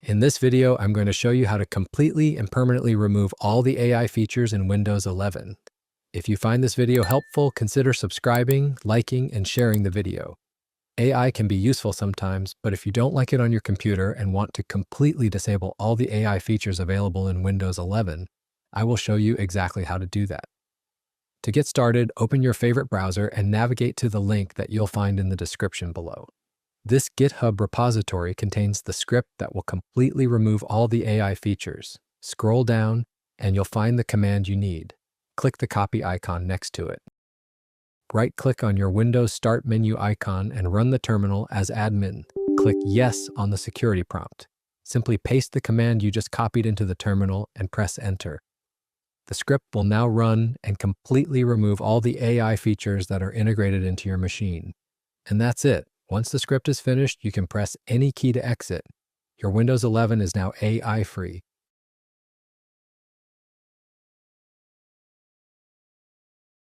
In this video, I'm going to show you how to completely and permanently remove all the AI features in Windows 11. If you find this video helpful, consider subscribing, liking, and sharing the video. AI can be useful sometimes, but if you don't like it on your computer and want to completely disable all the AI features available in Windows 11, I will show you exactly how to do that. To get started, open your favorite browser and navigate to the link that you'll find in the description below. This GitHub repository contains the script that will completely remove all the AI features. Scroll down, and you'll find the command you need. Click the copy icon next to it. Right-click on your Windows Start menu icon and run the terminal as admin. Click Yes on the security prompt. Simply paste the command you just copied into the terminal and press Enter. The script will now run and completely remove all the AI features that are integrated into your machine. And that's it. Once the script is finished, you can press any key to exit. Your Windows 11 is now AI-free.